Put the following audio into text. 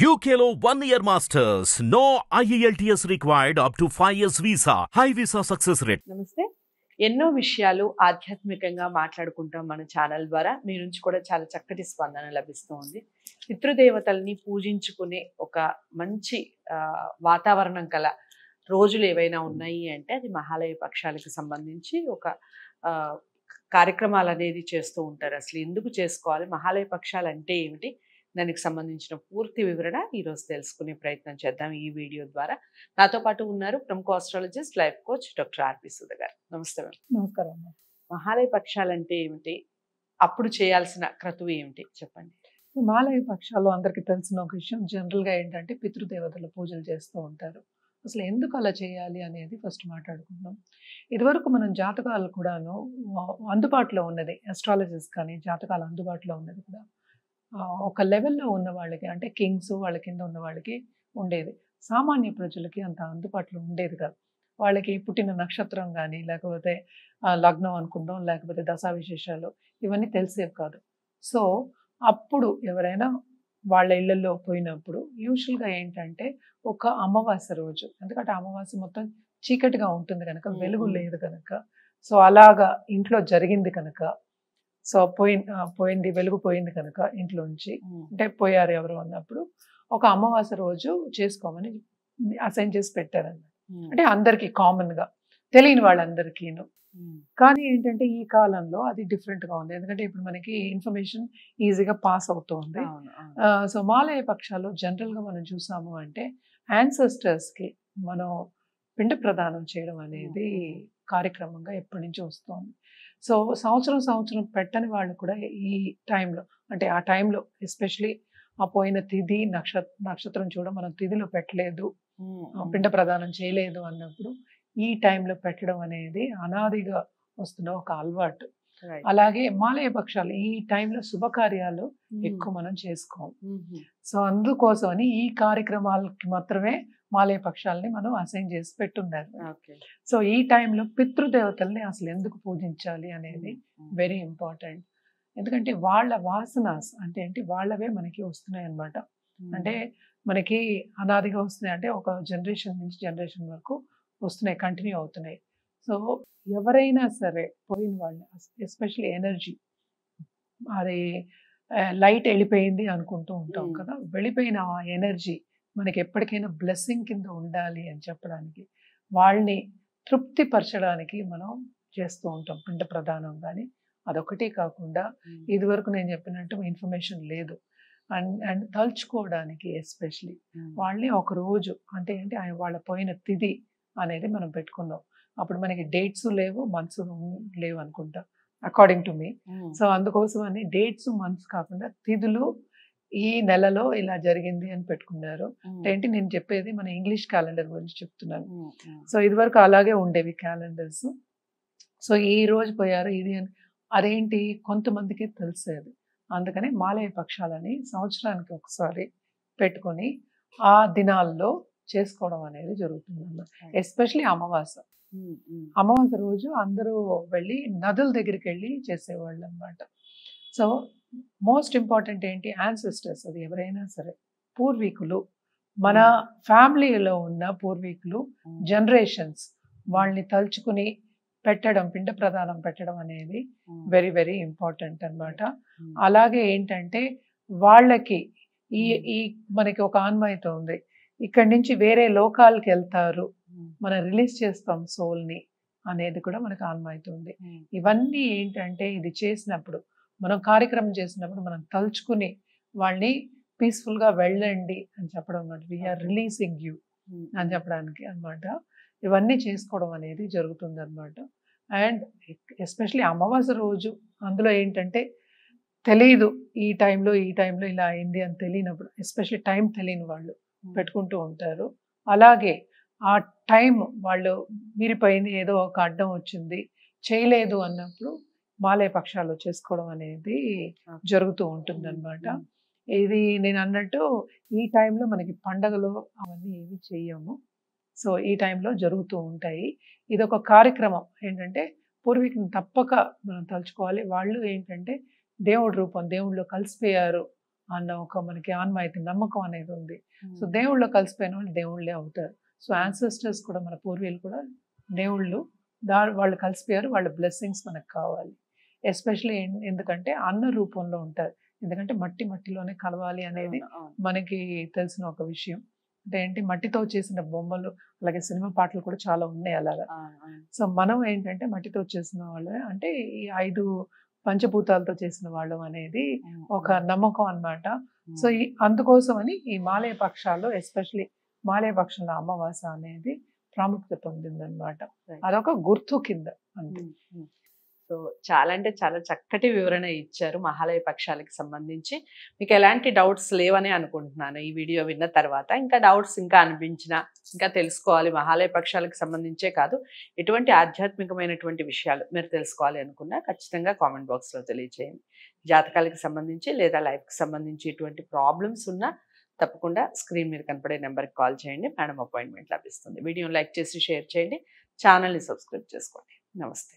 UKLO 1 year masters. No IELTS required up to 5 years visa. High visa success rate. నమస్తే. ఎన్నో విషయాలు ఆధ్యాత్మికంగా మాట్లాడుకుంటాం మన ఛానల్ ద్వారా. మీ నుంచి కూడా చాలా చక్కటి స్పందన లభిస్తూ ఉంది. పితృదేవతల్ని పూజించుకునే ఒక మంచి వాతావరణం కల రోజులు ఏవైనా ఉన్నాయి అంటే అది మహాలయ పక్షాలకు సంబంధించి ఒక కార్యక్రమాలు అనేది చేస్తూ ఉంటారు. అసలు ఎందుకు చేసుకోవాలి, మహాలయ పక్షాలు అంటే ఏమిటి, దానికి సంబంధించిన పూర్తి వివరణ ఈరోజు తెలుసుకునే ప్రయత్నం చేద్దాం ఈ వీడియో ద్వారా. నాతో పాటు ఉన్నారు ప్రముఖ ఆస్ట్రాలజిస్ట్, లైఫ్ కోచ్ డాక్టర్ ఆర్పి సుధ గారు. నమస్తే. నమస్కారం. మహాలయ పక్షాలు అంటే ఏమిటి, అప్పుడు చేయాల్సిన క్రతువు ఏమిటి చెప్పండి. మహాలయ పక్షాలు అందరికీ తెలిసిన ఒక విషయం. జనరల్గా ఏంటంటే పితృదేవతల పూజలు చేస్తూ ఉంటారు. అసలు ఎందుకు అలా చేయాలి అనేది ఫస్ట్ మాట్లాడుకుందాం. ఇదివరకు మనం జాతకాలు కూడాను అందుబాటులో ఉన్నది, అస్ట్రాలజిస్ట్ కానీ జాతకాలు అందుబాటులో ఉన్నది కూడా ఒక లెవెల్లో ఉన్న వాళ్ళకి, అంటే కింగ్స్ వాళ్ళ కింద ఉన్న వాళ్ళకి ఉండేది. సామాన్య ప్రజలకి అంత అందుబాటులో ఉండేది కాదు. వాళ్ళకి పుట్టిన నక్షత్రం కానీ, లేకపోతే లగ్నం అనుకుందాం, లేకపోతే దశా విశేషాలు ఇవన్నీ తెలిసేవి కాదు. సో అప్పుడు ఎవరైనా వాళ్ళ ఇళ్లలో పోయినప్పుడు యూజువల్గా ఏంటంటే ఒక అమావాస్య రోజు, ఎందుకంటే అమావాస్య మొత్తం చీకటిగా ఉంటుంది కనుక, వెలుగు లేదు కనుక, సో అలాగా ఇంట్లో జరిగింది కనుక, సో పోయింది వెలుగు పోయింది కనుక ఇంట్లోంచి, అంటే పోయారు ఎవరు అన్నప్పుడు ఒక అమావాస్య రోజు చేసుకోమని అసైన్ చేసి పెట్టారన్నమాట. అంటే అందరికీ కామన్గా, తెలియని వాళ్ళందరికీను. కానీ ఏంటంటే ఈ కాలంలో అది డిఫరెంట్గా ఉంది, ఎందుకంటే ఇప్పుడు మనకి ఇన్ఫర్మేషన్ ఈజీగా పాస్ అవుతుంది. సో మహాలయ పక్షాలు జనరల్గా మనం చూసాము అంటే యాన్సెస్టర్స్కి మనం పిండ ప్రదానం చేయడం అనేది కార్యక్రమంగా ఎప్పటి నుంచి వస్తుంది. సో సంవత్సరం పెట్టని వాళ్ళు కూడా ఈ టైంలో, అంటే ఆ టైంలో ఎస్పెషలీ ఆ పోయిన తిథి నక్షత్రం చూడ మనం తిథిలో పెట్టలేదు, పిండ ప్రదానం చేయలేదు అన్నప్పుడు ఈ టైంలో పెట్టడం అనేది అనాదిగా వస్తున్న ఒక అలవాటు. అలాగే మాలయ పక్షాలు ఈ టైంలో శుభకార్యాలు ఎక్కువ మనం చేసుకోము. సో అందుకోసమని ఈ కార్యక్రమాలకి మాత్రమే మాలయ పక్షాలని మనం అసైన్ చేసి పెట్టున్నారు. సో ఈ టైంలో పితృదేవతల్ని అసలు ఎందుకు పూజించాలి అనేది వెరీ ఇంపార్టెంట్. ఎందుకంటే వాళ్ళ వాసనాస్ అంటే ఏంటి, వాళ్ళవే మనకి వస్తున్నాయి అన్నమాట. అంటే మనకి అనాదిగా వస్తున్నాయి, అంటే ఒక జనరేషన్ నుంచి జనరేషన్ వరకు వస్తున్నాయి, కంటిన్యూ అవుతున్నాయి. సో ఎవరైనా సరే పోయిన వాళ్ళు, ఎస్పెషల్లీ ఎనర్జీ, అది లైట్ వెళ్ళిపోయింది అనుకుంటూ ఉంటాం కదా, వెళ్ళిపోయిన ఆ ఎనర్జీ మనకి ఎప్పటికైనా బ్లెస్సింగ్ కింద ఉండాలి అని చెప్పడానికి, వాళ్ళని తృప్తిపరచడానికి మనం చేస్తూ ఉంటాం పిండ ప్రదానం. కానీ అదొకటి కాకుండా ఇదివరకు నేను చెప్పినట్టు ఇన్ఫర్మేషన్ లేదు, అండ్ తలుచుకోవడానికి ఎస్పెషలీ వాళ్ళని ఒక రోజు, అంటే ఏంటి వాళ్ళ పోయిన తిథి అనేది మనం పెట్టుకున్నాం. అప్పుడు మనకి డేట్స్ లేవు, మంత్స్ లేవు అనుకుంటా, అకార్డింగ్ టు మీ. సో అందుకోసం అని డేట్స్ మంత్స్ కాకుండా తిథులు ఈ నెలలో ఇలా జరిగింది అని పెట్టుకున్నారు. ఏంటి నేను చెప్పేది మన ఇంగ్లీష్ క్యాలెండర్ గురించి చెప్తున్నాను. సో ఇదివరకు అలాగే ఉండేవి క్యాలెండర్స్. సో ఈ రోజు పోయారు ఇది అని అదేంటి కొంతమందికి తెలిసేది. అందుకని మాలయ పక్షాలని సంవత్సరానికి ఒకసారి పెట్టుకొని ఆ దినాల్లో చేసుకోవడం అనేది జరుగుతుంది అన్నమాట. ఎస్పెషలీ అమావాస్య రోజు అందరూ వెళ్ళి నదుల దగ్గరికి వెళ్ళి చేసేవాళ్ళు అన్నమాట. సో మోస్ట్ ఇంపార్టెంట్ ఏంటి, యాన్సెస్టర్స్, అది ఎవరైనా సరే పూర్వీకులు, మన ఫ్యామిలీలో ఉన్న పూర్వీకులు, జనరేషన్స్, వాళ్ళని తలుచుకుని పెట్టడం, పిండ ప్రదానం పెట్టడం అనేది వెరీ వెరీ ఇంపార్టెంట్ అన్నమాట. అలాగే ఏంటంటే వాళ్ళకి ఈ మనకి ఒక ఆన్మాయిత ఉంది, ఇక్కడి నుంచి వేరే లోకాలకి వెళ్తారు, మనం రిలీజ్ చేస్తాం సోల్ని అనేది కూడా మనకు ఆన్మాయిత ఉంది. ఇవన్నీ ఏంటంటే ఇది చేసినప్పుడు, మనం కార్యక్రమం చేసినప్పుడు మనం తలుచుకుని వాళ్ళని పీస్ఫుల్గా వెళ్ళండి అని చెప్పడం అన్నమాట. వీఆర్ రిలీజింగ్ యూ అని చెప్పడానికి అన్నమాట. ఇవన్నీ చేసుకోవడం అనేది జరుగుతుంది అన్నమాట. అండ్ ఎస్పెషలీ అమావాస్య రోజు, అందులో ఏంటంటే తెలియదు ఈ టైంలో ఇలా అయింది అని తెలియనప్పుడు, ఎస్పెషలీ టైం తెలియని వాళ్ళు పెట్టుకుంటూ ఉంటారు. అలాగే ఆ టైం వాళ్ళు మీరిపోయింది, ఏదో ఒక అడ్డం వచ్చింది, చేయలేదు అన్నప్పుడు మాలయ పక్షాలు చేసుకోవడం అనేది జరుగుతూ ఉంటుంది అన్నమాట. ఇది నేను అన్నట్టు ఈ టైంలో మనకి పండగలు అవన్నీ ఏమి చెయ్యము. సో ఈ టైంలో జరుగుతూ ఉంటాయి. ఇది ఒక కార్యక్రమం ఏంటంటే పూర్వీకుని తప్పక మనం తలుచుకోవాలి. వాళ్ళు ఏంటంటే దేవుడి రూపం, దేవుళ్ళు కలిసిపోయారు అన్న ఒక మనకి ఆన్మాయితీ నమ్మకం అనేది ఉంది. సో దేవుళ్ళలో కలిసిపోయిన వాళ్ళు దేవుళ్ళే అవుతారు. సో యాన్సెస్టర్స్ కూడా మన పూర్వీకులు కూడా దేవుళ్ళు వాళ్ళు కలిసిపోయారు. వాళ్ళ బ్లెస్సింగ్స్ మనకు కావాలి. ఎస్పెషల్లీ ఎందుకంటే అన్న రూపంలో ఉంటారు. ఎందుకంటే మట్టిలోనే కలవాలి అనేది మనకి తెలిసిన ఒక విషయం. అంటే ఏంటి, మట్టితో చేసిన బొమ్మలు, అలాగే సినిమా పాటలు కూడా చాలా ఉన్నాయి అలాగా. సో మనం ఏంటంటే మట్టితో చేసిన వాళ్ళే, అంటే ఈ 5 పంచభూతాలతో చేసిన వాళ్ళం అనేది ఒక నమ్మకం అన్నమాట. సో అందుకోసమని ఈ మాలయ పక్షాల్లో, ఎస్పెషలీ మాలయ పక్షంలో అమావాస్య అనేది ప్రాముఖ్యత పొందిందనమాట. అదొక గుర్తు కింద అంతే. సో చాలా అంటే చాలా చక్కటి వివరణ ఇచ్చారు మహాలయ పక్షాలకు సంబంధించి. మీకు ఎలాంటి డౌట్స్ లేవని అనుకుంటున్నాను ఈ వీడియో విన్న తర్వాత. ఇంకా డౌట్స్ ఇంకా అనిపించినా, ఇంకా తెలుసుకోవాలి మహాలయ పక్షాలకు సంబంధించే కాదు, ఎటువంటి ఆధ్యాత్మికమైనటువంటి విషయాలు మీరు తెలుసుకోవాలి అనుకున్నా ఖచ్చితంగా కామెంట్ బాక్స్లో తెలియజేయండి. జాతకాలకు సంబంధించి లేదా లైఫ్కి సంబంధించి ఎటువంటి ప్రాబ్లమ్స్ ఉన్నా తప్పకుండా స్క్రీన్ మీద కనపడే నెంబర్కి కాల్ చేయండి. మేడం అపాయింట్మెంట్ లభిస్తుంది. వీడియోని లైక్ చేసి షేర్ చేయండి. ఛానల్ని సబ్స్క్రైబ్ చేసుకోండి. నమస్తే.